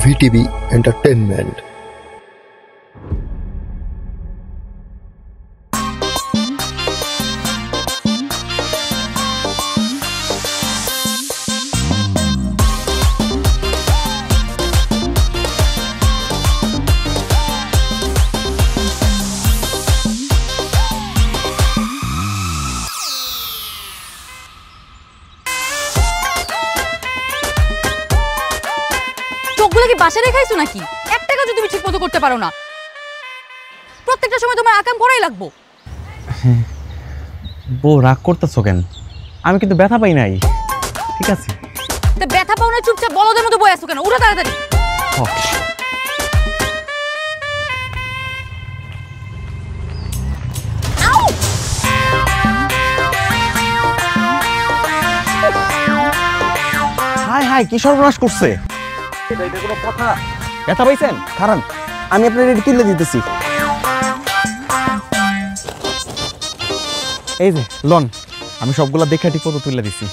VTV entertainment. বাসা রেখাইছো নাকি? একটা কাজ তুমি ঠিক মতো করতে পারো না, প্রত্যেকটা সময় তোমার আকাম করাই লাগবো। বউ রাগ করতেছো কেন? আমি কিন্তু ব্যথা পাই নাই। ঠিক আছে, তা ব্যথা পাও না চুপচাপ বলদের মতো বয়ে আছো কেন? উঠো তাড়াতাড়ি। হাই হাই, কি সর্বনাশ করছে? ব্যথা পাইছেন? কারণ আমি আপনার এটি তুলে দিতেছি। এই যে লন, আমি সবগুলা দেখে ঠিক মতো তুলে দিচ্ছি।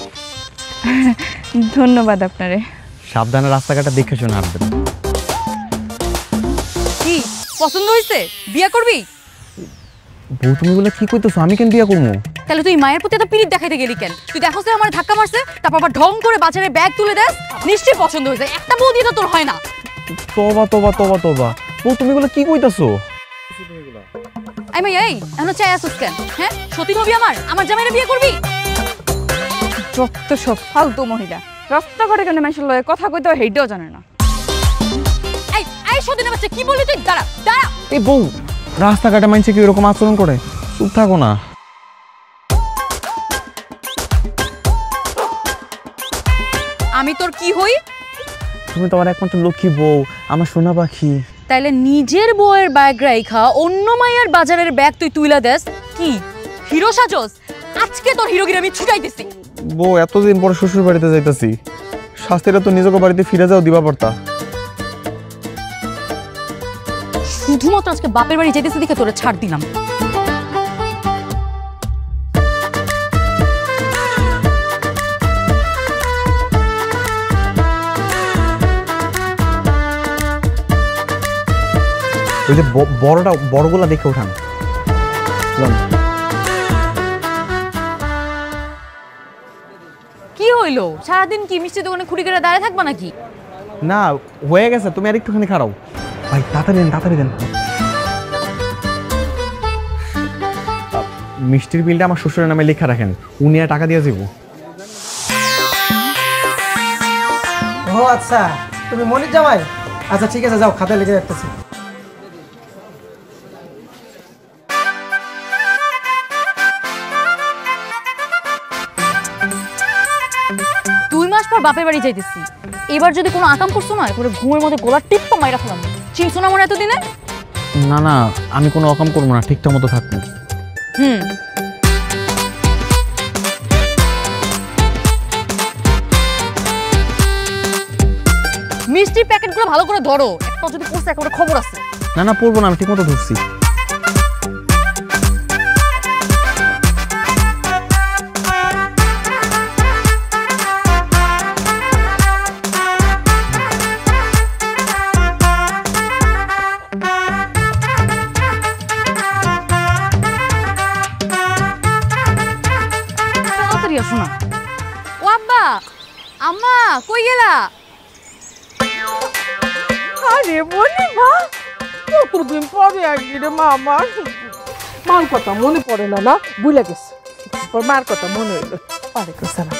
ধন্যবাদ আপনারে। সাবধানে রাস্তাঘাটে দেখে শুনে আসবেন। কি পছন্দ হয়েছে? বিয়ে করবি? বউ তুমি বলে কি কইতেছো? আমি কেন বিয়ে করবো? তাহলে তুই মায়ের প্রতি এত পিরিত দেখাইতে গেলি কেন? তুই দেখো সে আমার ধাক্কা মারছে, তারপর আবার ঢং করে বাজারে ব্যাগ তুলে দেস, নিশ্চয়ই পছন্দ হয়েছে। একটা বউ দিয়ে তো তোর হয় না। তোবা তোবা তোবা তোবা, বউ তুমি বলে কি কইতেছো? আমি এই এখন চাই আসুস কেন? হ্যাঁ, সতীন হবি আমার জামাইরে বিয়ে করবি? যত সব ফালতু মহিলা, রাস্তাঘাটে কেন মানুষের লয়ে কথা কইতে হয় সেইটাও জানে না। এই এই সতীনের বাচ্চা, কি বললি তুই? দাঁড়া দাঁড়া। এই বউ, রাস্তাঘাটে মানুষে কি এরকম আচরণ করে? চুপ থাকো না। আমি তোর কি হই? তুমি তো আমার একমাত্র লক্ষ্মী বউ, আমার সোনা পাখি। তাইলে নিজের বউয়ের ব্যাগ রাইখা অন্য মাইয়ার বাজারের ব্যাগ তুই তুইলা দেস? কি হিরো সাজস? আজকে তোর হিরোগিরি আমি ছুটাইতেছি। বউ, এতদিন পরে শ্বশুর বাড়িতে যাইতাছি, শাস্তিটা তো নিজেকে বাড়িতে ফিরে যাও দিবা পারতা। শুধুমাত্র আজকে বাপের বাড়ি যেতেছি দেখে তোরে ছাড় দিলাম। ওই যে বড়গুলা দেখে উঠান। কি হইলো? সারাদিন কি মিষ্টি দোকানে খুঁড়ি করে দাঁড়িয়ে থাকবা নাকি? না, হয়ে গেছে, তুমি আর একটুখানি খাড়াও। ভাই তাড়াতাড়ি দেন। মিষ্টির বিলটা আমার শ্বশুরের নামে লেখা রাখেন, উনি আর টাকা দিয়ে যাবো। ও আচ্ছা, তুমি মনির জামাই? আচ্ছা ঠিক আছে, যাও, খাতায় লিখে রাখতেছি। 2 মাস পর বাপের বাড়ি যাইতেছি। এবার যদি কোনো আকাম করছো না, করে ঘুমের মধ্যে গোলার টিপ্পা মাইরা ফেলাম। চিনছো না মনে এতদিনে? না না, আমি কোনো অকাম করবো না, ঠিকঠাক মতো থাকবো। মিষ্টির প্যাকেটগুলো ভালো করে ধরো, একটা যদি পড়ছে একেবারে খবর আছে। না না, পড়বো না, আমি ঠিক মতো ধরছি। শোনা, ও আব্বা আম্মা কই গেলা? আরে বলি মা, কতদিন পরে আসলি রে মা। মার কথা মনে পড়ে না? ভুলে গেছে, মার কথা মনে হইলো। ওয়ালাইকুম সালাম।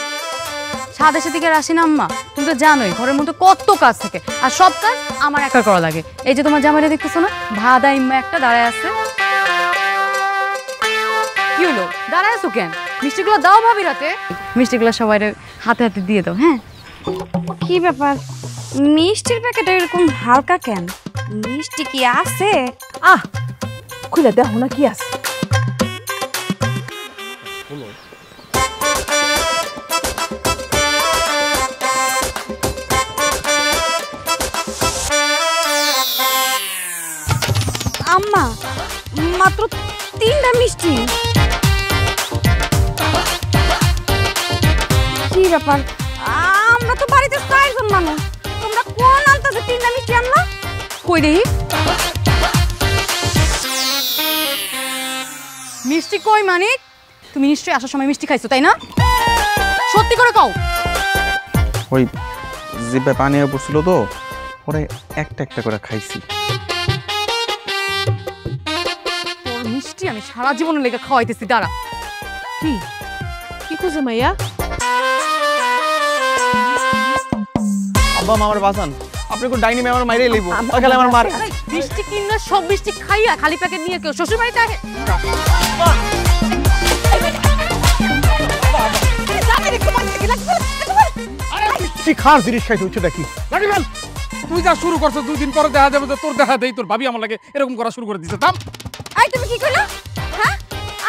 সাদেশের দিকে আসি না আম্মা, তুমি তো জানোই ঘরের মধ্যে কত কাজ থাকে, আর সব কাজ আমার একা করা লাগে। এই যে তোমার জামাইরে দেখতেছো না, ভাদা ইম্মা একটা দাঁড়ায় আছে। কি হলো, দাঁড়ায় আছো কেন? মিষ্টিগুলো দাও ভাবির হাতে, মিষ্টিগুলো সবাই হাতে হাতে দিয়ে দাও। হ্যাঁ, কি ব্যাপার, মিষ্টির প্যাকেট এরকম হালকা কেন? মিষ্টি কি আছে? খুলে দেখো না কি আছে। আম্মা, মাত্র 3টা মিষ্টি। কি ব্যাপার, আমরা তো বাড়িতে 4 জন মানুষ, তোমরা কোন আনতাছে তিনটা মিষ্টি আনলা কই দেহি মিষ্টি কই মানিক তুমি নিশ্চয়ই আসার সময় মিষ্টি খাইছো তাই না সত্যি করে কও ওই জিভে পানি পড়ছিল তো ওরে একটা একটা করে খাইছি তোর মিষ্টি আমি সারা জীবনের লেগে খাওয়াইতেছি দাঁড়া কি কি খুঁজে মাইয়া আব্বা আমার বাঁচান আপনি কোন ডাইনি মে আমার মাইরে লইব ওখানে আমার মার মিষ্টি কিনা সব মিষ্টি খাইয়া খালি প্যাকেট নিয়ে কেউ শ্বশুর বাড়িতে আসে তুই খাস জিনিস খাইতে হচ্ছে দেখি রাখিবেন তুই যা শুরু করছো 2 দিন পরে দেখা যাবে যে তোর দেখা দেই তোর ভাবি আমার লাগে এরকম করা শুরু করে দিছে থাম এই তুমি কি কইলা হ্যাঁ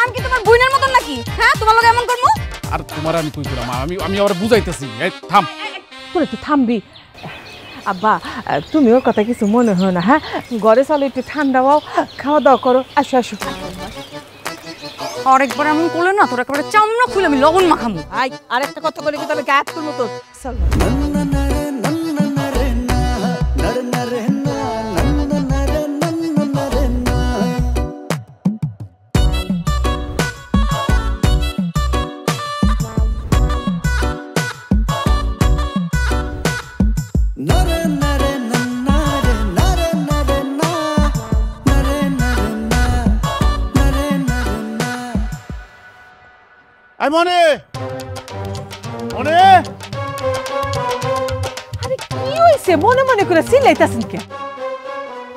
আমি কি তোমার বোনের মতন নাকি হ্যাঁ তোমার লগে এমন করমু আর তোমার আমি কই কইলাম আমি ওরে বুঝাইতেছি এই থাম তোর একটু থামবি আব্বা তুমি ওর কথা কিছু মনে হয় না হ্যাঁ ঘরে চলো একটু ঠান্ডা হও খাওয়া দাওয়া করো আসো আসো আরেকবার এমন করলে না তোর একেবারে চামড়া খুলে আমি লবণ মাখামু আই আরেকটা কথা বলে কিন্তু আমি গায়ে হাত তুলবো তোর চল আই মনে মনে আরে কি হইছে মনে মনে করে চিল্লাইতাছেন কে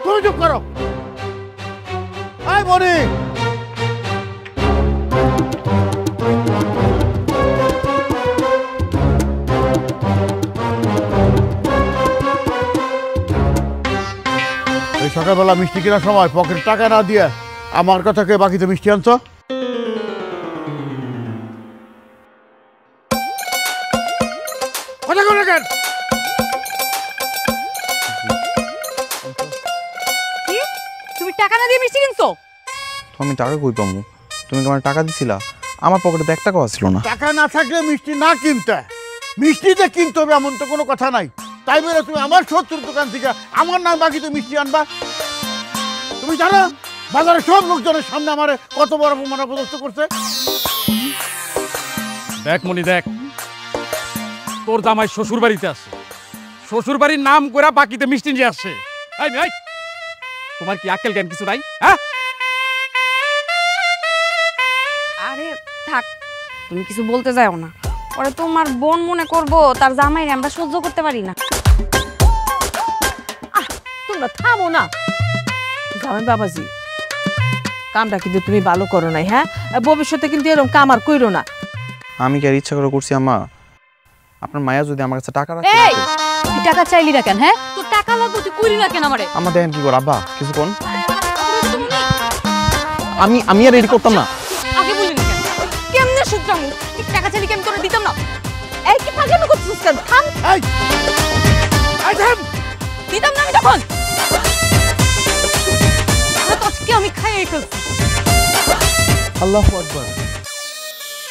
তুমি চুপ করো আই মনে এই সকালবেলা মিষ্টি কেনার সময় পকেটে টাকা না দিয়ে আমার কথা কে বাকিতে মিষ্টি আনছো কথা করে কেন কি তুমি টাকা না দিয়ে মিষ্টি কিনছো তো আমি টাকা কই পামু তুমি কি আমার টাকা দিছিলা আমার পকেটে তো 1 টাকাও ছিল না টাকা না থাকলে মিষ্টি না কিনতে মিষ্টিতে কিনতে হবে এমন তো কোনো কথা নাই তাই বলে তুমি আমার শত্রুর দোকান থেকে আমার নাম বাকিতে মিষ্টি আনবা তুমি জানো বাজারে সব লোকজনের সামনে আমার কত বড় অপমান প্রদর্শন করছে দেখ মনি দেখ তোর জামাই শ্বশুর বাড়িতে আসে শ্বশুর বাড়ির নাম করে বাকিতে মিষ্টি নিয়ে আসে এই তোমার কি আক্কেল জ্ঞান কিছু নাই হ্যাঁ আরে থাক তুমি কিছু বলতে যাও না পরে তোমার বোন মনে করবো তার জামাইরে আমরা সহ্য করতে পারি না তোমরা থামো না জামাই বাবাজি কামটা কিন্তু তুমি ভালো করো নাই হ্যাঁ ভবিষ্যতে কিন্তু এরকম কাম আর কইরো না আমি কি আর ইচ্ছা করে করছি আম্মা আপনার মায়া যদি আমার কাছে টাকা রাখে এই তুই টাকা চাইলি না কেন হ্যাঁ তোর টাকা লাগবে তুই কইলি না কেন আমারে আমার দেখেন কি করে আব্বা কিছু কোন আমি আর রেডি করতাম না আগে বললি না কেন কেমনে শুধরামু তুই টাকা চাইলি কেন তোরে দিতাম না এই কি পাগলামি করছিস কেন থাম এই থাম দিতাম না আমি তখন আজকে আমি খাইয়ে ফেলছি আল্লাহু আকবার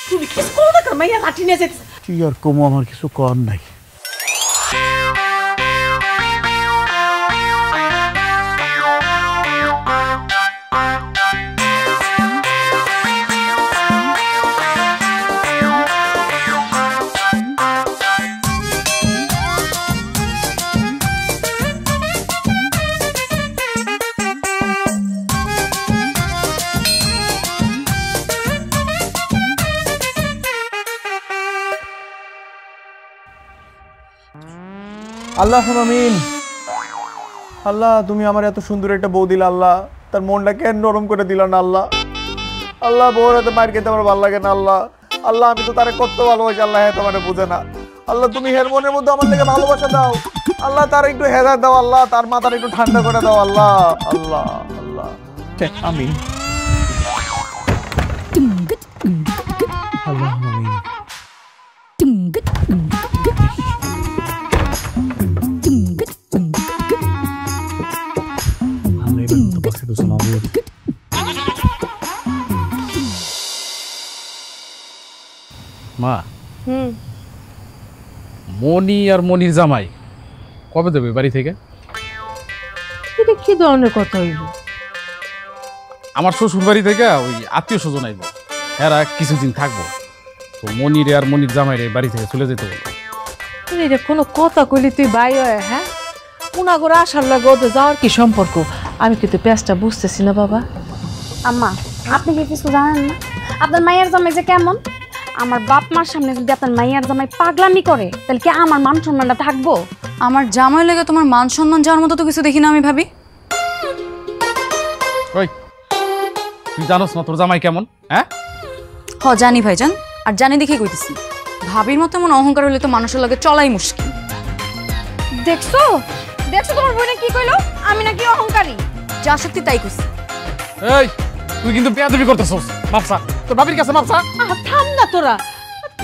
তুমি কিছু করো না কেন মাইয়া লাঠি নিয়ে যেতে কি আর কমো আমার কিছু কর নাই আল্লাহ আমিন আল্লাহ তুমি আমার এত সুন্দর একটা বউ দিলা আল্লাহ তার মনটা কেন নরম করে দিলা না আল্লাহ আল্লাহ বউর হাতে মার খেতে আমার ভালো লাগে না আল্লাহ আল্লাহ আমি তো তারে কত ভালোবাসি আল্লাহ হ্যাঁ তোমার বুঝে না আল্লাহ তুমি হের মনের মধ্যে আমার লেগে ভালোবাসা দাও আল্লাহ তার একটু হেদায়েত দাও আল্লাহ তার মাথার একটু ঠান্ডা করে দাও আল্লাহ আল্লাহ আল্লাহ আমিন আল্লাহ আমিন মা মনি আর মনির জামাই কবে যাবে বাড়ি থেকে? এটা কি ধরনের কথা হইল? আমার শ্বশুর বাড়ি থেকে ওই আত্মীয় স্বজন আইব, এরা কিছুদিন থাকবো, তো মনিরে আর মনির জামাইরে বাড়ি থেকে চলে যেতে বলবো। এটা কোনো কথা কইলি তুই বাই হয়? হ্যাঁ, উনা করে আসার লাগে ওদের যাওয়ার কি সম্পর্ক? আমি কিন্তু পেঁচটা বুঝতেছি না বাবা। আম্মা, আপনি কি কিছু জানেন না? আপনার মায়ের জামাই যে কেমন? আমার বাপ মার সামনে যদি আপনার মায়ের জামাই পাগলামি করে, তাহলে কি আমার মান সম্মানটা থাকবো? আমার জামাই লেগে তোমার মান সম্মান যাওয়ার মতো তো কিছু দেখি না আমি ভাবি। ওই তুই জানোস না তোর জামাই কেমন? হ্যাঁ জানি ভাইজান, আর জানি দেখে কইতেছি। ভাবির মতো এমন অহংকার হলে তো মানুষের লগে চলাই মুশকিল। দেখছো দেখছো তোমার বোনে কি কইলো? আমি নাকি অহংকারী? যা সত্যি তাই কইছি। এই তুই কিন্তু বেয়াদবি করতেছস। মাপসা তোর ভাবির কাছে মাপসা। থাম না তোরা,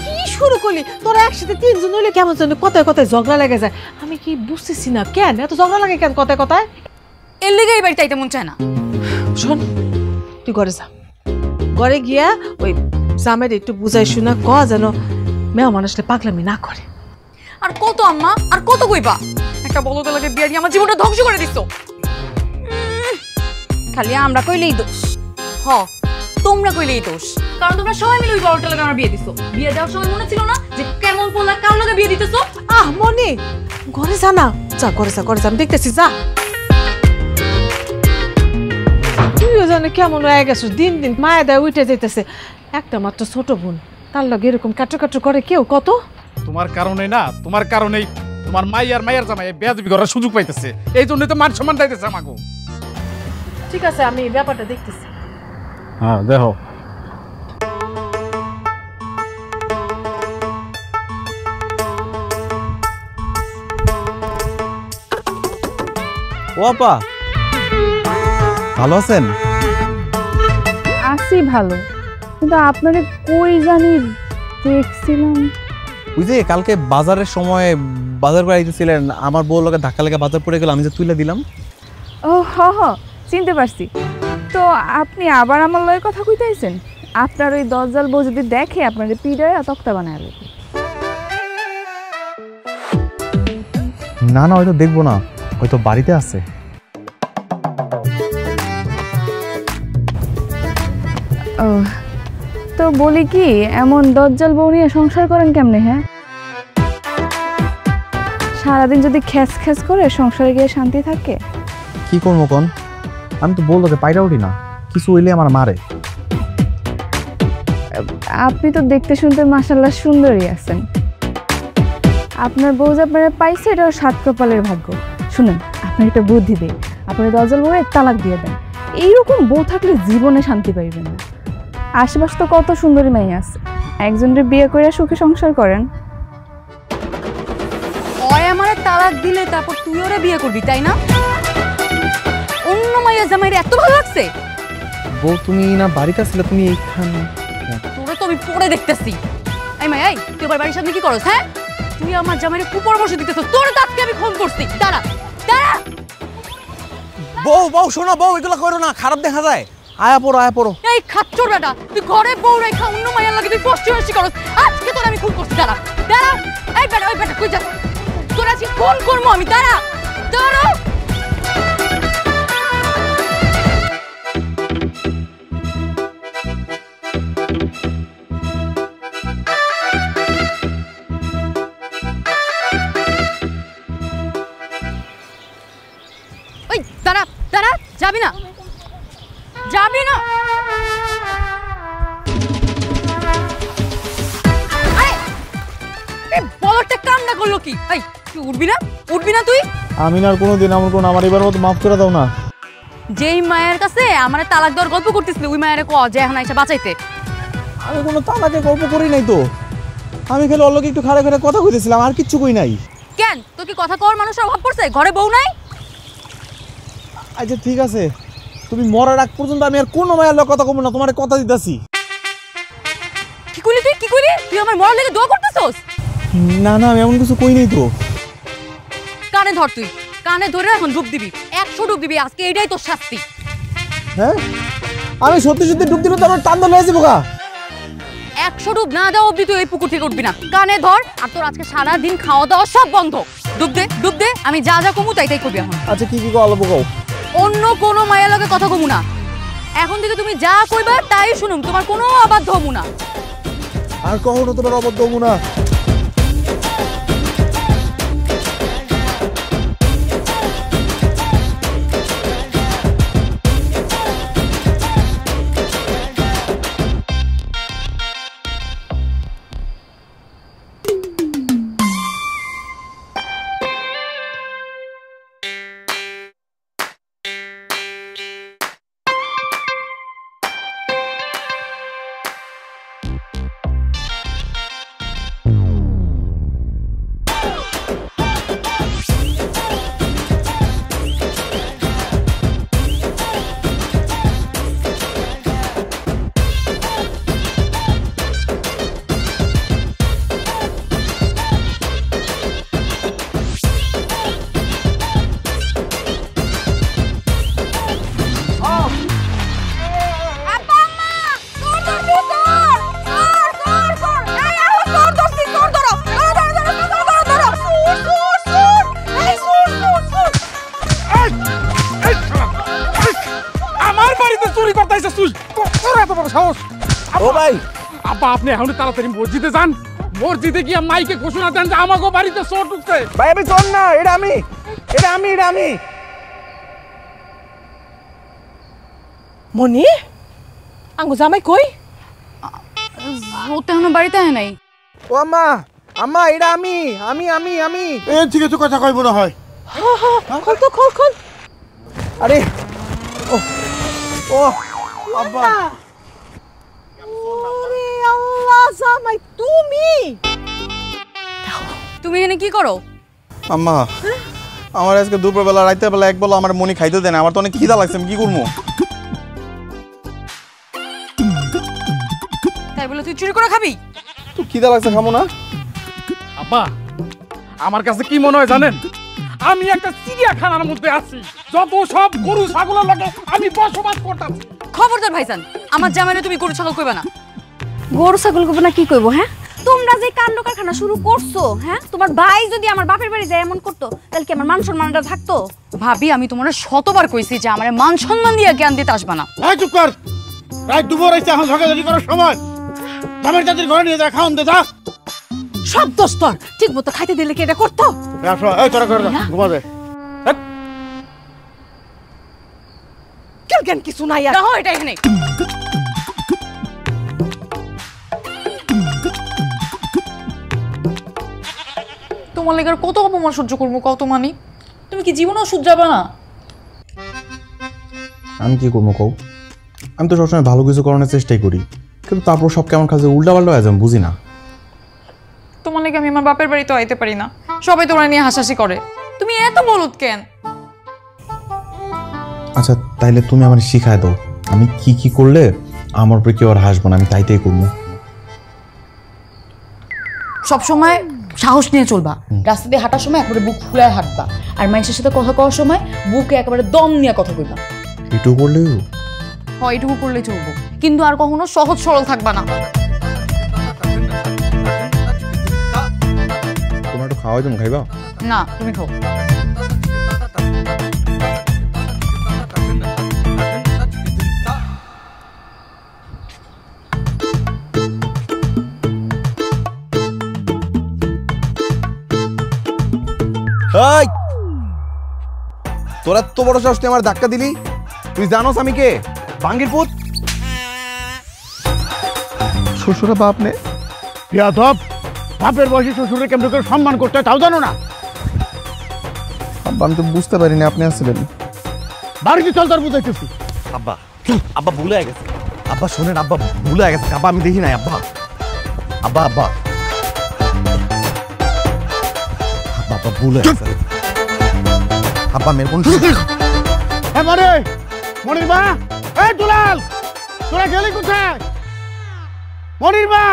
কি শুরু করলি? তোরা একসাথে তিনজন হইলে কেমন যেন কথায় কথায় ঝগড়া লেগে যায়। আমি কি বুঝতেছি না কেন এত ঝগড়া লাগে, কেন কথায় কথায়? এর লেগে এই বাড়িতে আইতে মন চায় না। শোন, তুই ঘরে যা, ঘরে গিয়া ওই জামের একটু বুঝাই শোনা ক যেন মেয়ে মানুষটা পাগলামি না করে। আর কত আম্মা, আর কত কইবা? একটা বলতে লাগে বিয়ে দিয়ে আমার জীবনটা ধ্বংস করে দিছো। খালি আমরা কইলেই দোষ। তোমরা কইলেই দোষ, কারণ তোমরা সবাই মিলে ওই বড়টা লাগে আমার বিয়ে দিছো। বিয়ে দেওয়ার সময় মনে ছিল না যে কেমন পোলা কার লগে বিয়ে দিতেছো? মনি, ঘরে যা না, যা ঘরে যা, ঘরে যা, আমি দেখতেছি, যা। তুইও জানে কেমন হয়ে গেছো, দিন দিন মায়া দেয় উঠে যেতেছে। একটা মাত্র ছোট বোন, তার লগে এরকম কাটু কাটু করে কেউ কত? তোমার কারণে না, তোমার কারণেই তোমার মাই আর মায়ের জামাই বেয়াদবি করার সুযোগ পাইতেছে। এই জন্যই তো মান সম্মান দিতেছে আমাকে। ঠিক আছে, আমি ব্যাপারটা দেখতেছি। হ্যাঁ দেখো। ও আপা, ভালো আছেন? আছি ভালো, কিন্তু আপনারে কই জানি দেখছিলাম। ওই যে কালকে বাজারের সময় বাজার করে আইতেছিলেন, আমার বউ লোকের ধাক্কা লেগে বাজার পড়ে গেল, আমি যে তুলে দিলাম। ও চিনতে পারছি। তো আপনি আবার আমার লয় কথা কইতেছেন? আপনার ওই দজ্জাল বউ যদি দেখে আপনার পিডায় তক্তা বানায়। না না, হয়তো দেখবো না, হয়তো বাড়িতে আছে। ও তো বলি কি, এমন দজ্জাল বউ নিয়ে সংসার করেন কেমনে? হ্যাঁ, সারাদিন যদি খ্যাস খ্যাস করে সংসারে গিয়ে শান্তি থাকে? কি করবো কোন, আমি তো বলতে পাইরা উঠি না, কিছু হইলে আমার মারে। আপনি তো দেখতে শুনতে মাশাআল্লাহ সুন্দরী আছেন। আপনার বউ যে আপনারা পাইছে, এটাও সাত কপালের ভাগ্য। শুনুন, আপনার একটা বুদ্ধি দেই, আপনার দজ্জাল বউয়ের তালাক দিয়ে দেন। এইরকম বউ থাকলে জীবনে শান্তি পাইবেন না। আশেপাশে তো কত সুন্দরী মেয়ে আছে, একজনের বিয়ে করে সুখে সংসার করেন। ওই আমারে তালাক দিলে তারপর তুই ওরে বিয়ে করবি, তাই না? অন্য মাইয়া জামাইরে এত ভালো লাগছে? বউ তুমি না বাড়িতে আসলে, তুমি এইখানে? তোরে তো আমি পরে দেখতেছি। এই মাই, এই তুই আবার বাড়ির সামনে কি করছ? হ্যাঁ, তুই আমার জামাইরে কুপরামর্শ দিতেছ। তোর দাঁতকে আমি ফোন করছি। দাঁড়া দাঁড়া। বউ বউ শোনো, বউ এগুলো করো না, খারাপ দেখা যায়। আয়া পড়ো, আয়া পড়ো। এই খাচ্চর বেটা, তুই ঘরে বউ রেখা অন্য মাইয়ার লাগে তুই ফষ্টি ফষ্টি করছ। আজকে তোর আমি ফোন করছি। দাঁড়া দাঁড়া। এই বেটা, ওই বেটা কই যা? তোর আজকে ফোন করবো আমি। দাঁড়া দাঁড়া। ওই দাঁড়া দাঁড়া, যাবি না, যাবি না। বলটা কাম না করলো কি? এই তুই উঠবি না, উঠবি না তুই? আমি না আর কোনোদিন এমন কোন, আমার এবার মতো মাফ করে দাও না। যেই মায়ের কাছে আমার তালাক দেওয়ার গল্প করতেছিল, ওই মায়ের ক যে এখন এসে বাঁচাইতে। আমি কোনো তালাকে গল্প করি নাই তো, আমি খালি অল্লকে একটু খাড়া খাড়া কথা কইতেছিলাম, আর কিচ্ছু কই নাই। কেন তোর কি কথা কওয়ার মানুষের অভাব পড়ছে? ঘরে বউ নাই? আচ্ছা ঠিক আছে, তুমি মরার আগ পর্যন্ত আমি আর কোনো মায়ের লোক কথা কব না, তোমার কথা দিতেছি। কি কইলি তুই? কি কইলি তুই? আমার মরার লেগে দোয়া করতেছস? না না, আমি এমন কিছু কই নাই তো। কানে ধর, তুই কানে ধরে এখন ডুব দিবি, 100 ডুব দিবি আজকে, এটাই তোর শাস্তি। হ্যাঁ, আমি সত্যি সত্যি ডুব দিলে তো আমার টান ধরে যাবো গা। 100 ডুব না দেওয়া অব্দি তুই এই পুকুর থেকে উঠবি না। কানে ধর, আর তোর আজকে সারা দিন খাওয়া দাওয়া সব বন্ধ। ডুব দে, ডুব দে। দে, আমি যা যা কমু তাই তাই কবি এখন। আচ্ছা কি কি কল বকো? অন্য কোনো মায়ের লগে কথা কমু না, এখন থেকে তুমি যা কইবা তাই শুনুম, তোমার কোনো অবাধ্য হমু না। আর কখনো তোমার অবাধ্য হবো না। ও ভাই আব্বা, আপনি এখন তাড়াতাড়ি মসজিদে যান, মসজিদে গিয়ে মাইকে ঘোষণা দেন যে আমাকে বাড়িতে চোর ঢুকছে। ভাই আমি চোর না, এটা আমি। মনি আঙ্গু জামাই কই? ও তো এখনো বাড়িতে আয় নাই। ও আম্মা, আম্মা এটা আমি। এ ঠিক আছে, কথা কইব না হয়। খোল তো, খোল। আরে ও আব্বা। ওরে আল্লাহ, জামাই তুমি? তুমি এখানে কি করো? আম্মা আমার আজকে দুপুরবেলা রাইতের বেলা এক বেলা আমার মনি খাইতে দেন, আমার তো অনেক খিদা লাগছে, আমি কি করবো? তাই বলে তুই চুরি করে খাবি? তো খিদা লাগছে, খাবো না? আব্বা, আমার কাছে কি মনে হয় জানেন, আমি একটা চিড়িয়াখানার মধ্যে আছি, যত সব গরু ছাগলের লাগে আমি বসবাস করতেছি। খবরদার ভাইজান, আমার জামাইরে তুমি গরু ছাগল কইবা না। গরু ছাগল কইবা না কি কইবো? হ্যাঁ, তোমরা যে কাণ্ড কারখানা শুরু করছো, হ্যাঁ, তোমার ভাই যদি আমার বাপের বাড়ি যায় এমন করতো তাহলে কি আমার মান সম্মানটা থাকতো? ভাবি, আমি তোমার শতবার কইছি যে আমার মান সম্মান দিয়ে জ্ঞান দিতে আসবা না। এই চুপ কর, রাত দুপুর হইছে, এখন ঝগড়াঝাটি করার সময়? জামাই তাদের ঘরে নিয়ে যা, খাওন দে যা। সব দোষ তোর, ঠিক মতো খাইতে দিলে কি এটা করতো? আসো, এই তোরা করে ঘুমা দে। কেন কিছু নাই আর? দেখো এটা এখানে। তোমার লেগার কত অপমান সহ্য করবো কত মানি? তুমি কি জীবনেও শুধরাবে না? আমি কি করবো কও? আমি তো সবসময় ভালো কিছু করানোর চেষ্টাই করি, কিন্তু তারপর সব কেমন কাজে উল্টা পাল্টা হয়ে যাবে, বুঝি না। তোমার লেগে আমি আমার বাপের বাড়িতে আইতে পারি না, সবাই তোমার নিয়ে হাসাহাসি করে। তুমি এত বলদ কেন? আচ্ছা তাইলে তুমি আমার শিখায় দাও, আমি কি কি করলে আমার উপরে কেউ আর হাসবো না, আমি তাইতেই করবো। সবসময় সাহস নিয়ে চলবা, রাস্তা দিয়ে হাঁটার সময় একবারে বুক ফুলায় হাঁটবা, আর মানুষের সাথে কথা কওয়ার সময় বুকে একেবারে দম নিয়ে কথা কইবা। এটুকু করলেও? হয়, এটুকু করলে চলবো, কিন্তু আর কখনো সহজ সরল থাকবা না। তোমার একটু খাওয়াই তুমি খাইবা? না, তুমি খাও। তোরা তো বড় সাহস, তুই আমার ধাক্কা দিলি? তুই জানোস আমি কে? বাঙ্গির পুত, শ্বশুরা বাপ নে। বিয়াদব, বাপের বয়সে শ্বশুরে কেমন করে সম্মান করতে হয় তাও জানো না? আব্বা আমি তো বুঝতে পারিনি আপনি আসছিলেন। বাড়িতে চল, তোর বুঝাইতেছি। আব্বা আব্বা ভুলে গেছে, আব্বা শোনেন, আব্বা ভুলে গেছে, আব্বা আমি দেখি নাই, আব্বা আব্বা আব্বা আব্বা ভুলে গেছে, আব্বা মেরে কোন মনির মা, এই দুলাল, তোরা গেলি কোথায়? মনির মা,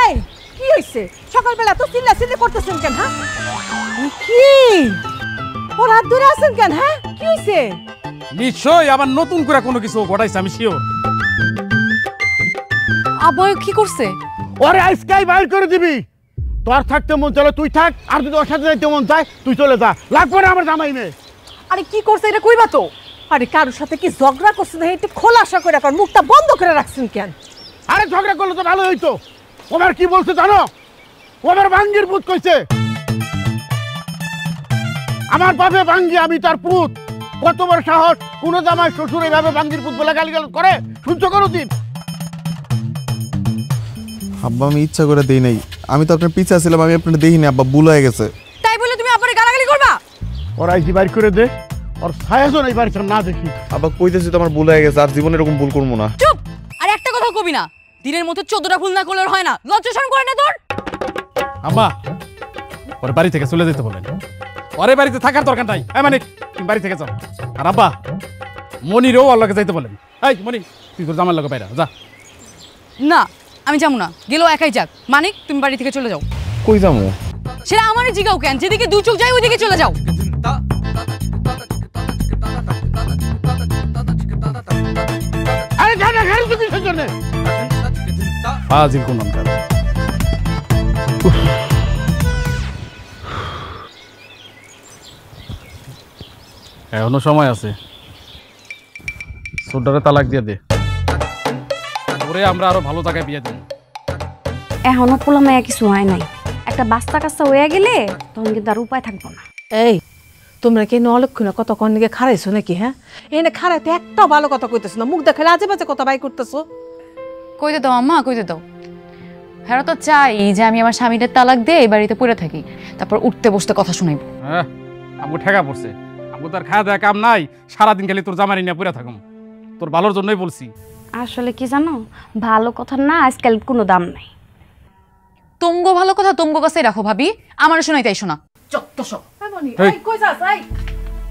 এই কি হইছে? সকালবেলা তো চিল্লাচিল্লি করতেছেন কেন? হ্যাঁ কি ওর হাত ধরে আছেন কেন? হ্যাঁ কি হইছে? নিশ্চয়ই আবার নতুন করে কোনো কিছু ঘটাইছে, আমি শিওর। আব্বা কি করছে? ওরে আজকাই বাইর করে দিবি, তোর থাকতে মন চলে তুই থাক, আর যদি ওর সাথে যাইতে মন চায় তুই চলে যা, লাগবে না আমার জামাই মেয়ে। আরে কি করছে এটা কইবা তো? আরে কারোর সাথে কি ঝগড়া করছে না একটু খোলাসা করে রাখার, মুখটা বন্ধ করে রাখছেন কেন? আরে ঝগড়া করলে তো ভালো হইতো। ওনার কি বলছে জানো? ওনার ভাঙ্গির পুত কইছে আমার বাপে ভাঙ্গি, আমি তার পুত। কত বড় সাহস! কোন জামাই শ্বশুর এইভাবে ভাঙ্গির পুত বলে গালিগালাজ করে? শুনছো কোনোদিন? আব্বা আমি ইচ্ছা করে দেই নাই, আমি তো আপনার পিছে ছিলাম, আমি আপনার দেখিনি আব্বা, ভুল হয়ে গেছে। তাই বলে তুমি আপারে গালাগালি করবা? ওরা আইসি বাইর করে দে, ওর ছায়াজন এই বাড়িতে না দেখি। আব্বা কইতেছি তো আমার ভুল হয়ে গেছে, আর জীবনে এরকম ভুল করবো না। চুপ! আর একটা কথা কবি না, দিনের মধ্যে 14টা ভুল না করলে হয় না। লজ্জা শরম করে না তোর? আম্মা ওর বাড়ি থেকে চলে যেতে বলেন, ওরে বাড়িতে থাকার দরকার নাই। মানে তুমি বাড়ি থেকে যাও। আর আব্বা মনিরও ওর লগে যাইতে বলেন। এই মনি তুই তোর জামার লগে বাইরা যা। না আমি যাবো না, গেলেও একাই যাক। মানিক তুমি বাড়ি থেকে চলে যাও। কই যাবো? সেটা আমারই জিগাও কেন? যেদিকে দু চোখ যায় ওইদিকে চলে যাও। আরে যা না, ঘরে তুমি সেজন্য ফাজিল কোন নামটা। এখনো সময় আছে, সোডারে তালাক দিয়ে দে, ওরে আমরা আরো ভালো জায়গায় বিয়ে দেব। এখনো পোলা মায়া কিছু হয় নাই, একটা বাচ্চা কাচ্চা হয়ে গেলে তখন কিন্তু আর উপায় থাকবো না। এই তোমরা কি অলক্ষণে কতক্ষণ দিকে খারাইছো নাকি? হ্যাঁ এনে খারাইতে একটাও ভালো কথা কইতেছো না, মুখ দেখালে আজে বাজে কথা বাই করতেছো। কইতে দাও আম্মা, কইতে দাও। হ্যাঁ তো চাই যে আমি আমার স্বামীদের তালাক দিয়ে এই বাড়িতে পড়ে থাকি, তারপর উঠতে বসতে কথা শুনাইব। হ্যাঁ আমাকে ঠেকা পড়ছে, আমাকে তো আর খাওয়া দেওয়া কাম নাই, সারাদিন খালি তোর জামারি নিয়ে পড়ে থাকুম। তোর ভালোর জন্যই বলছি। আসলে কি জানো, ভালো কথা না আজকাল কোনো দাম নাই। তোমগো ভালো কথা তোমগো কাছেই রাখো ভাবি, আমার শোনাই তাই শোনা।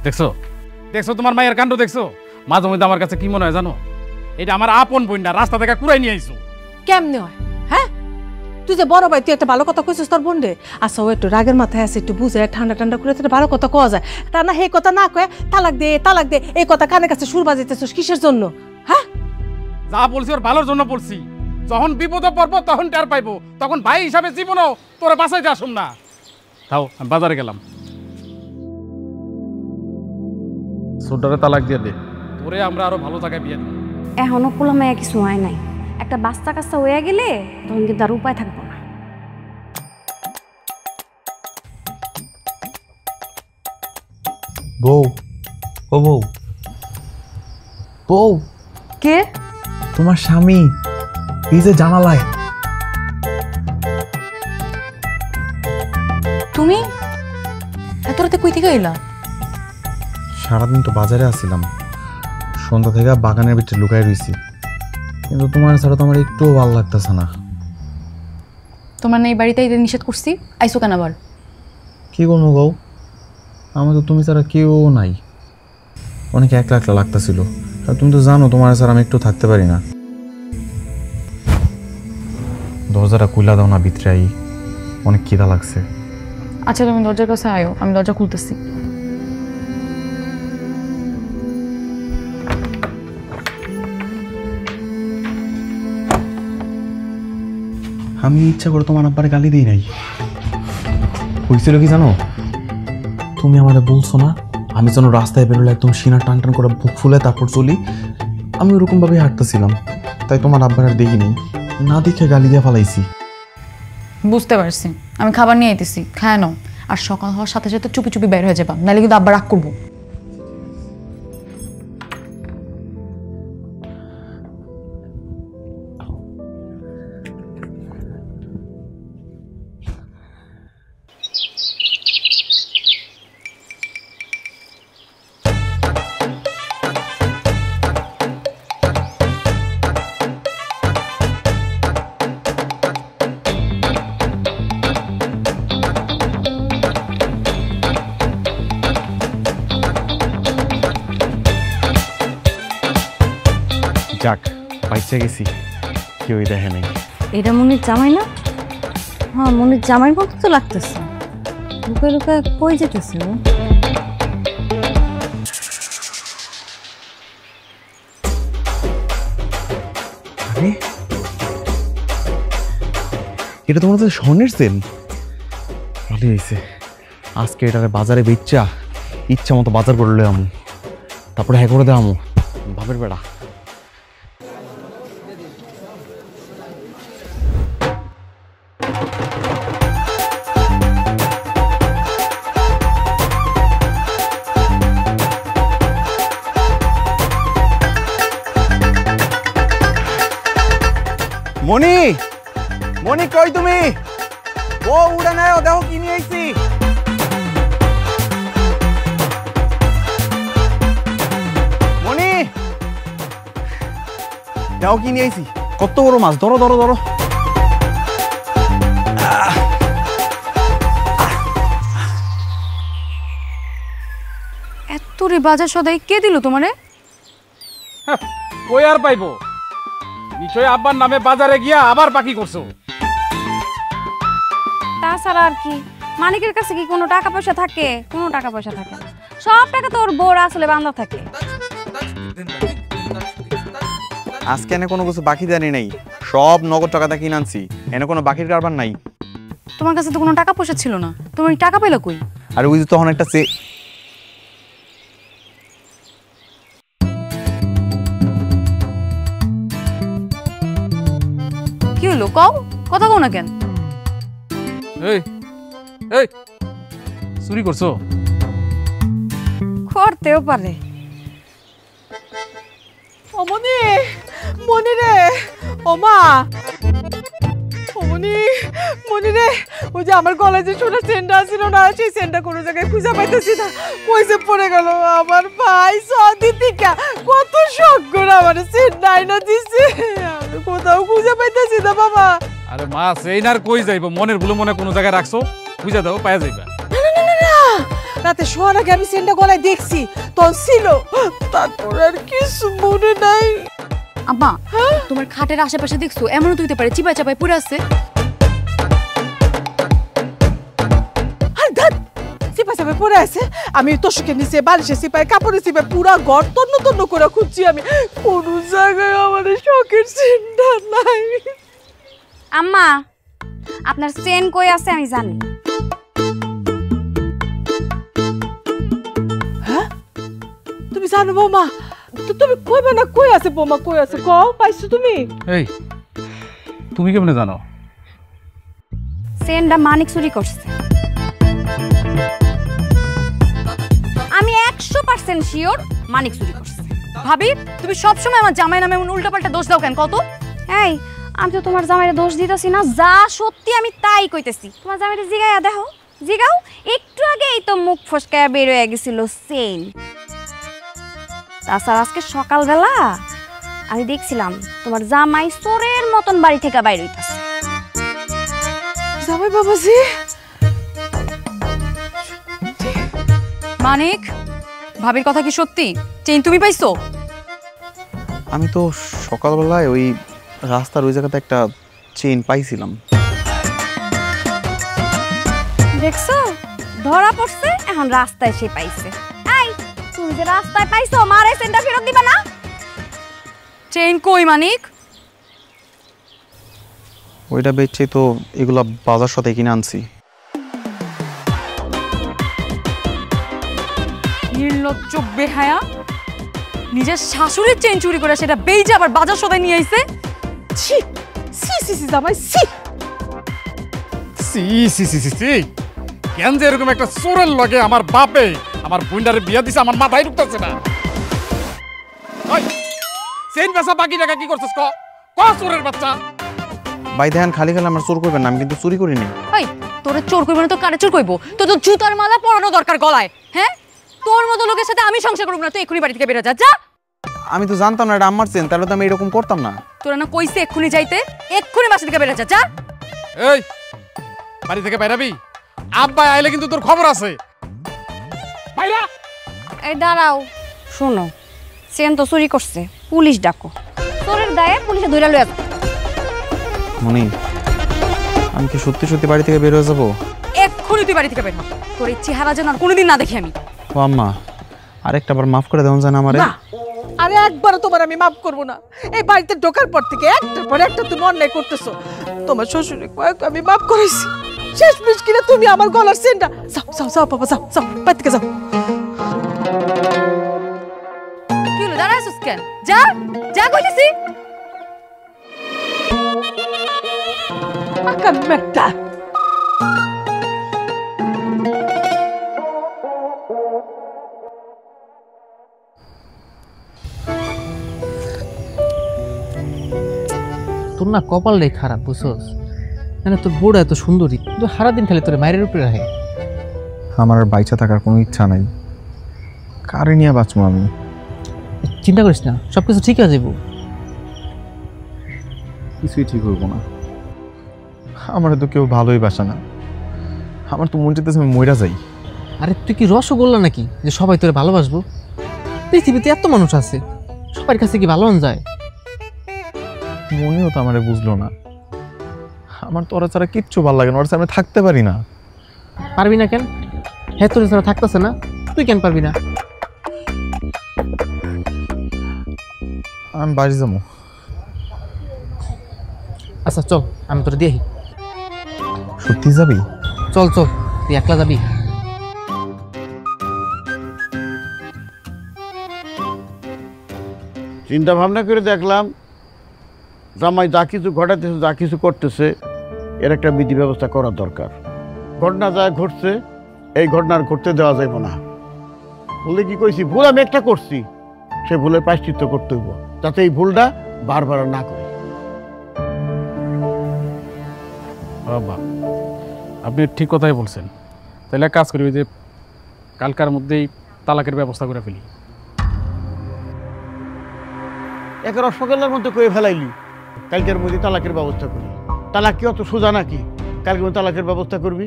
দেখছো দেখছো তোমার মায়ের কাণ্ড দেখছো? মাঝে মধ্যে আমার কাছে কি মনে হয় জানো, এটা আমার আপন বোনটা রাস্তা থেকে কুড়াই নিয়ে আইছো। কেমনে হয়? হ্যাঁ তুই যে বড় ভাই, তুই একটা ভালো কথা কইছিস তোর বোনরে। আচ্ছা ও একটু রাগের মাথায় আছে, একটু বুঝে ঠান্ডা ঠান্ডা করে ভালো কথা কওয়া যায়। তা না সেই কথা না কয়ে তালাক দে তালাক দে এই কথা কানে কাছে সুর বাজাইতেছিস কিসের জন্য? হ্যাঁ যা বলছি ওর ভালোর জন্য বলছি। যখন বিপদে পড়বো তখন টের পাইবো, তখন ভাই হিসাবে জীবনও তোরা বাঁচাইতে আসুন না। তাও আমি বাজারে গেলাম, সোডারে তালাক দিয়ে দে, তোরে আমরা আরো ভালো জায়গায় বিয়ে দেব। এখনো পোলা মায়া কিছু হয় নাই, একটা বাচ্চা কাচ্চা হয়ে গেলে তখন কিন্তু আর উপায় থাকবো না। বউ, ও বউ, বউ কে? তোমার স্বামী এই যে জানালায়। তুমি এত রাতে কই থেকে এলা? সারাদিন তো বাজারে আসছিলাম, সন্ধ্যা থেকে বাগানের ভিতরে লুকাই রয়েছি, কিন্তু তোমার ছাড়া তো আমার একটুও ভালো লাগতেছে না। তোমার না এই বাড়িতে এটা নিষেধ করছি, আইসো কেন আবার? কি করবো বউ, আমার তো তুমি ছাড়া কেউ নাই, অনেক একলা একলা লাগতেছিল। আর তুমি তো জানো তোমার ছাড়া আমি একটু থাকতে পারি না। দরজাটা খুলে দাও না, ভিতরে আই, অনেক খিদা লাগছে। আচ্ছা তুমি দরজার কাছে আয়ো, আমি দরজা খুলতেছি। আমি ইচ্ছা করে তোমার আব্বারে গালি দিই নাই। হয়েছিল কি জানো, তুমি আমারে বলছো না আমি যেন রাস্তায় বেরোলে একদম সিনা টান টান করে বুক ফুলে তারপর চলি, আমি ওরকম ভাবে হাঁটতেছিলাম, তাই তোমার আব্বার আর দেখি নেই, না দেখে গালি দিয়ে ফালাইছি। বুঝতে পারছি, আমি খাবার নিয়ে আইতেছি, খায় নাও। আর সকাল হওয়ার সাথে সাথে চুপি চুপি বের হয়ে যাবা, নাহলে কিন্তু আব্বা রাগ করবো। যাক পাইছে গেছি, কেউই দেখে নাই। এটা মনির জামাই না? হ্যাঁ মনির জামাই মতো তো লাগতেছে। লুকে লুকে কই যেতেছে ও? আরে এটা তোমার তো স্বর্ণের সেল। ভালোই হয়েছে, আজকে এটারে বাজারে বেচা ইচ্ছা মতো বাজার করে লই আমু, তারপরে হ্যাঁ করে দেওয়ামু বাপের বেড়া। মনি, মনি কই তুমি? ও উড়ে নাও, দেখো কি নিয়ে আইছি। মনি, দেখো কি নিয়ে আইছি। কত বড় মাছ, ধরো ধরো ধরো। এত রে বাজার সদাই কে দিল তোমারে? কই আর পাইবো, নিশ্চয় আব্বার নামে বাজারে গিয়া আবার বাকি করছো। তাছাড়া আর কি, মালিকের কাছে কি কোনো টাকা পয়সা থাকে? কোনো টাকা পয়সা থাকে না, সব টাকা তো ওর বউর আসলে বান্ধা থাকে। আজকে এনে কোনো কিছু বাকি দেয়নি নাই, সব নগদ টাকাটা কিনে আনছি, এনে কোনো বাকির কারবার নাই। তোমার কাছে তো কোনো টাকা পয়সা ছিল না, তুমি টাকা পেলে কই? আর ওই যে তখন একটা কি হলো কও, কথা কও না কেন? এই এই চুরি করছো? করতেও পারে। ও মনি, মনি রে, ও মা, ও মনি, মনি রে, ওই যে আমার গলায় যে সোনার চেনটা ছিল না, সেই চেনটা কোনো জায়গায় খুঁজে পাইতেছি না, কই যে পড়ে গেল। আমার ভাই সদিতিকা কত শখ করে আমার চেন ডাইনা দিছে, আমি কোথাও খুঁজে পাইতেছি না বাবা। আরে মা, সেই না আর কই যাইবো, মনের ভুলো মনে কোনো জায়গায় রাখছো, বুঝা দাও পায়া যাইবা। রাতে শোয়ার আগে আমি চেনটা গলায় দেখছি, তখন ছিল, তারপর আর কিছু মনে নাই। আম্মা, তোমার খাটের আশেপাশে দেখছো? এমনও তো হইতে পারে চিপাই চাপাই পড়ে আছে। চিপা চাপা পড়ে আছে, আমি তোষকের নিচে, বালিশের চিপায়, কাপড়ের চিপায় পুরা ঘর তন্ন তন্ন করে খুঁজছি আমি, কোন জায়গায় আমাদের শখের চেনটা নাই। আম্মা, আপনার চেন কই আছে আমি জানি। হ্যাঁ, তুমি জানো বৌমা? তো তুমি কইবে না কই আছে বৌমা, কই আছে কও, পাইছো তুমি? এই তুমি কেমনে জানো? চেনটা মানিক চুরি করছে। আমি 100% শিওর মানিক চুরি করছে। ভাবি, তুমি সবসময় আমার জামাই নামে এমন উল্টাপাল্টা দোষ দাও কেন কত? এই, আমি তো তোমার জামাইরে দোষ দিতেছি না, যা সত্যি আমি তাই কইতেছি। তোমার জামাইরে জিগাইয়া দেখো, জিগাও। একটু আগেই তো মুখ ফসকায়া বের হয়ে গেছিল চেন। তাছাড়া আজকে সকালবেলা আমি দেখছিলাম তোমার জামাই চোরের মতন বাড়ি থেকে বাইরে হইতাছে। জামাই বাবাজি, মানিক, ভাবির কথা কি সত্যি? চেইন তুমি পাইছো? আমি তো সকালবেলায় ওই রাস্তার ওই জায়গাতে একটা চেইন পাইছিলাম। দেখছো, ধরা পড়ছে, এখন রাস্তায় সে পাইছে। এই, তুমি যে রাস্তায় পাইছো, মারে চেনটা ফেরত দিবা না? চেইন কই মানিক? ওইটা বেচছে তো, এগুলা বাজার সাথে কিনে আনছি। নির্লজ্জ বেহায়া, নিজের শাশুড়ির চেইন চুরি করে সেটা বেইজে আবার বাজার সদায় নিয়ে আইছে। ছি সি সি সি জামাই, সি সি সি সি সি সি, কেন যে এরকম একটা চোরের লগে আমার বাপে আমার বুইন্ডারে বিয়া দিছে, আমার মাথায় ঢুকতেছে না। ওই চেইন বেচা বাকি টাকা কি করছিস? ক ক চোরের বাচ্চা। ভাই দেখেন, খালি খালি আমার চোর করবেন না, আমি কিন্তু চুরি করিনি। ওই তোরে চোর কইব না তো কারে চোর কইব? তোর তো জুতার মালা পরানো দরকার গলায়। হ্যাঁ, তোর মতো লোকের সাথে আমি সংসার করব না, তুই এক্ষুনি বাড়ি থেকে বেরো যা। যা। আমি তো জানতাম না এটা আমার চেন, তাহলে তো আমি এরকম করতাম না। তোরা না কইছে এক্ষুনি যাইতে, এক্ষুনি বাসা থেকে বেরো যা। যা। এই বাড়ি থেকে বাইরাবি, আব্বা আইলে কিন্তু তোর খবর আছে। বাইরা। এই দাঁড়াও, শোনো, চেন তো চুরি করছে, পুলিশ ডাকো। চোরের দায়ে পুলিশে ধইরা লইয়া যাও। মনি, আমি কি সত্যি সত্যি বাড়ি থেকে বের হয়ে যাবো? এক্ষুনি তুই বাড়ি থেকে বের হ, তোর এই চেহারা যেন আর কোনোদিন না দেখি আমি। ও আম্মা, আরেকটা বার মাফ করে দেওয়া যায় না আমারে? না, আরে একবারও তোমার আমি মাফ করবো না। এই বাড়িতে ঢোকার পর থেকে একটার পর একটা তুমি অন্যায় করতেছো। তোমার শ্বশুরে কয়েক আমি মাফ করেছি, শেষ মিশকিলে তুমি আমার গলার চেনটা যাও যাও যাও বাবা যাও যাও বাড়ি থেকে যাও। কি হলো দাঁড়াইছিস কেন? যা যা কইতেছি। পাকা মেটা তোর না কপালটাই খারাপ বুঝছস, মানে তোর বউটা এত সুন্দরী কিন্তু সারাদিন খালি তোর মায়ের উপরে রাখে। আমার আর বাইচা থাকার কোনো ইচ্ছা নাই, কারে নিয়ে বাঁচবো আমি? চিন্তা করিস না, সব কিছু ঠিক হয়ে যাবো। কিছুই ঠিক হইব না, আমার তো কেউ ভালোই বাসা না, আমার তো মন চাইতেছে আমি মইরা যাই। আরে তুই কি রসগোল্লা নাকি যে সবাই তোরে ভালোবাসবো? পৃথিবীতে এত মানুষ আছে, সবার কাছে কি ভালো যায়? মনেও তো আমারে বুঝলো না, আমার তো ওরা ছাড়া কিচ্ছু ভালো লাগে না, ওরা ছাড়া আমি থাকতে পারি না। পারবি না কেন? হ্যাঁ তোর ছাড়া থাকতেছে না, তুই কেন পারবি না? আমি বাড়ি যাবো। আচ্ছা চল, আমি তোর দিয়ে। সত্যি যাবি? চল চল, তুই একলা যাবি? চিন্তা ভাবনা করে দেখলাম জামাই যা কিছু ঘটাতেছে, যা কিছু করতেছে, এর একটা বিধি ব্যবস্থা করা দরকার। ঘটনা যা ঘটছে এই ঘটনার ঘটতে দেওয়া যাইব না। বলে কি কইছি, ভুল আমি একটা করছি, সে ভুলের প্রায়শ্চিত্ত করতে হইব, যাতে এই ভুলটা বারবার না করি। বাবা আপনি ঠিক কথাই বলছেন, তাহলে এক কাজ করি, ওই যে কালকার মধ্যেই তালাকের ব্যবস্থা করে ফেলি। একে রসগোল্লার মধ্যে কয়ে ফেলাইলি, কালকের মধ্যে তালাকের ব্যবস্থা করি। তালাক কি অত সোজা নাকি? কালকের মধ্যে তালাকের ব্যবস্থা করবি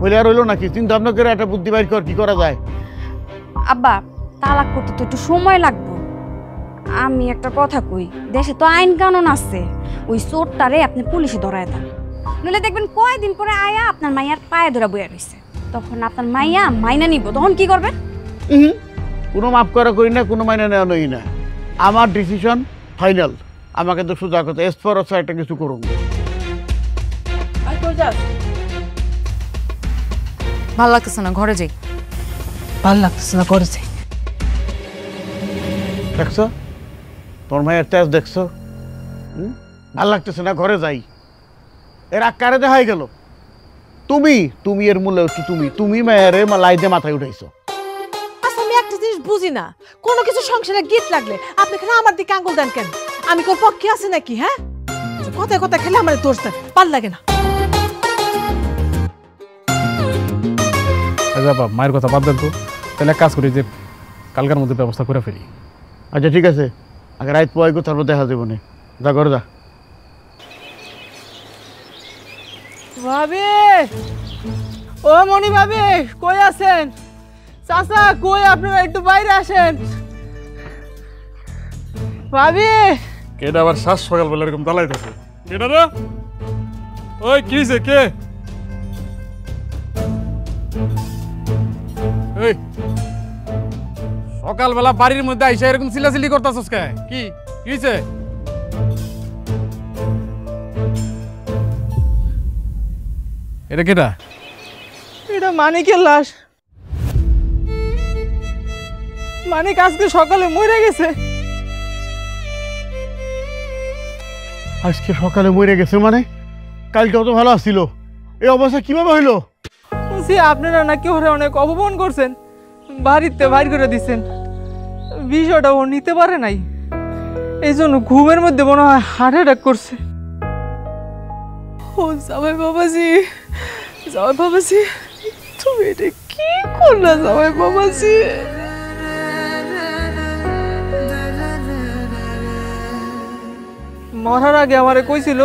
বলে আর হইলো নাকি? চিন্তা ভাবনা করে একটা বুদ্ধি বাইর কর, কি করা যায়। আব্বা তালাক করতে তো একটু সময় লাগবে। আমি একটা কথা কই, দেশে তো আইন কানুন আছে, ওই চোরটারে আপনি পুলিশে ধরায় দেন, নইলে দেখবেন কয়দিন পরে আয়া আপনার মাইয়ার পায়ে ধরা বইয়া রয়েছে, তখন আপনার মাইয়া মাইনা নিব, তখন কি করবেন? কোনো মাফ করা করি না, কোনো মাইনা নেওয়া নই না, আমার ডিসিশন ফাইনাল। আমাকে তো সোজা কথা এসপর একটা কিছু করুন। ভালো লাগতেছে না, ঘরে যাই। ভালো লাগতেছে না, ঘরে যাই। দেখছো তোর মায়ের তেজ দেখছো? ভাল লাগতেছে না, ঘরে যাই। এর আকারে দেখাই গেল তুমি এর মূল্য হচ্ছে তুমি মায়ের লাইদে মাথায় উঠাইছো। আচ্ছা আমি একটা জিনিস বুঝি না, কোনো কিছু সংসারে গীত লাগলে আপনি এখানে আমার দিকে আঙ্গুল দেন কেন? আমি কোন পক্ষে আছি নাকি? হ্যাঁ, কথায় কথা খেলে আমার দোষ দেন, ভাল লাগে না। বাবা মায়ের কথা বাদ দেন তো, তাহলে এক কাজ করি, যে কালকার মধ্যে ব্যবস্থা করে ফেলি। আচ্ছা ঠিক আছে, আগে রাত পোয়াই গো, তারপর দেখা যাবো না। যা করে যা। ভাবি, ও মনি ভাবি, কই আছেন? চাচা কই, আপনারা একটু বাইরে আসেন। ভাবি, কেডা আবার শ্বাস সকালবেলা এরকম দালাইতেছে? কেডা রে? ওই কি হইছে, কে? এই সকালবেলা বাড়ির মধ্যে আইসা এরকম চিল্লাচিল্লি করতেছস কে? কি কি হইছে? এটা কেডা? এটা মানিকের লাশ। মানিক আজকে সকালে মরে গেছে। আজকে সকালে মরে গেছে মানে? কালকেও তো ভালো আসছিল, এই অবস্থা কিভাবে হইলো? আপনারা নাকি ওরা অনেক অপমান করছেন, বাড়িতে বাইর করে দিচ্ছেন। বিষয়টা ও নিতে পারে নাই, এই জন্য ঘুমের মধ্যে মনে হয় হার্ট অ্যাটাক করছে। ও জামাই বাবাজি, জামাই বাবাজি, তুমি এটা কি করলা জামাই বাবাজি? মরার আগে আমারে কইছিল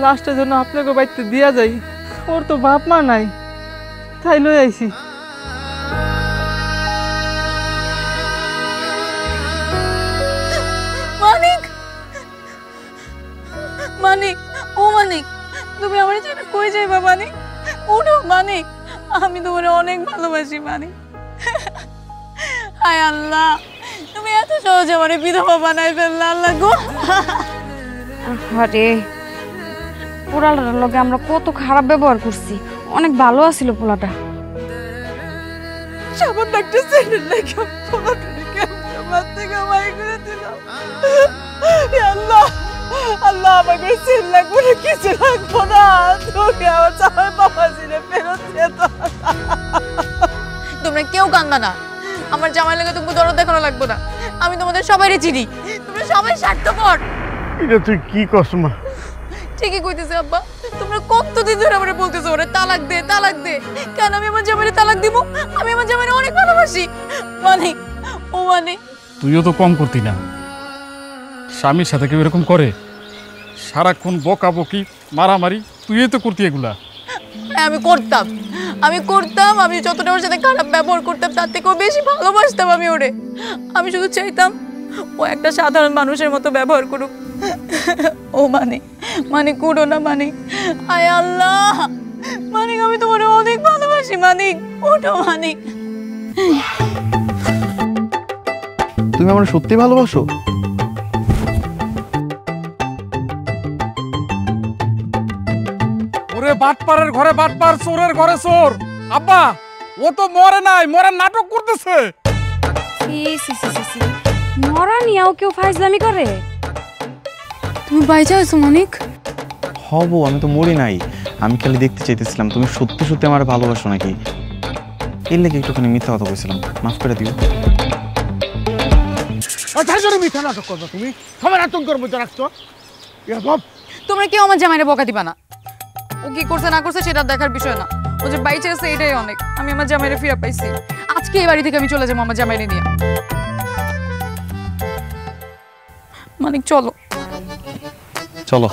লাস্টের জন্য আপনাকে বাড়িতে দিয়া যাই, ওর তো বাপ মা নাই, তাই লই আইছি। মানিক, মানিক, ও মানিক, তুমি আমার ছেড়ে কই যাইবা? মানিক উঠো, মানিক, আমি তোমারে অনেক ভালোবাসি মানিক। হায় আল্লাহ, তুমি এত সহজে আমারে বিধবা বানাই ফেললা, আল্লাহ গো। আরে পোড়ালার লগে আমরা কত খারাপ ব্যবহার করছি, অনেক ভালো আছিল পোলাটা। সামান্য একটা ছেলের লাগে পোলাটাকে কেমনে মার থেকে মাই করে দিল। আল্লাহ আল্লাহ, আমাকে ছেলে লাগবো না, কিছু লাগবো না, তোকে আমার জামাই বাবা ছিলে ফেরত দিয়ে দাও। তোমরা কেউ কান্দা না, আমার জামাই লাগে তুমি দরদ দেখানো লাগবো না। আমি তোমাদের সবাইরে চিনি, তোমরা সবাই স্বার্থপর। এটা তুই কি করছ মা? ঠিকই কইতেছে আব্বা, তোমরা কতদিন ধরে আমারে বলতেছো ওরে তালাক দে তালাক দে। কেন আমি আমার জামাইরে তালাক দিব? আমি আমার জামাইরে অনেক ভালোবাসি। মানিক, ও মানিক, তুইও তো কম করতি না। স্বামীর সাথে কেউ এরকম করে? সারাক্ষণ বকাবকি মারামারি তুইই তো করতি এগুলা। আমি করতাম, আমি যতটা ওর সাথে খারাপ ব্যবহার করতাম তার থেকেও বেশি ভালোবাসতাম আমি ওরে। আমি শুধু চাইতাম ও একটা সাধারণ মানুষের মতো ব্যবহার করুক। ও মানিক করো না মানিক, আয় আল্লাহ মানিক, আমি তোমার অনেক ভালোবাসি মানিক, ওঠো মানিক। তুমি আমার সত্যি ভালোবাসো? ওরে বাটপারের ঘরে বাটপার, চোরের ঘরে চোর। আব্বা ও তো মরে নাই, মরার নাটক করতেছে। মরা নিয়েও কেউ ফাইজলামি করে? তুমি বাইচা আছো মানিক? হব, আমি তো মরি নাই। আমি খালি দেখতে চাইতেছিলাম তুমি সত্যি সত্যি আমার ভালোবাসো নাকি। এর লেগে একটুখানি মিথ্যা কথা বলছিলাম, মাফ করে দিও। মিথ্যা নাটক করবো তুমি? সবার আতঙ্কের মধ্যে রাখছো। তোমরা কেউ আমার জামাইরে বকা দিবা না। ও কি করছে না করছে সেটা দেখার বিষয় না, ও যে বাইচে আছে এটাই অনেক। আমি আমার জামাইরে ফিরে পাইছি, আজকে এই বাড়ি থেকে আমি চলে যাবো আমার জামাইরে নিয়ে। মানিক চলো। চলো।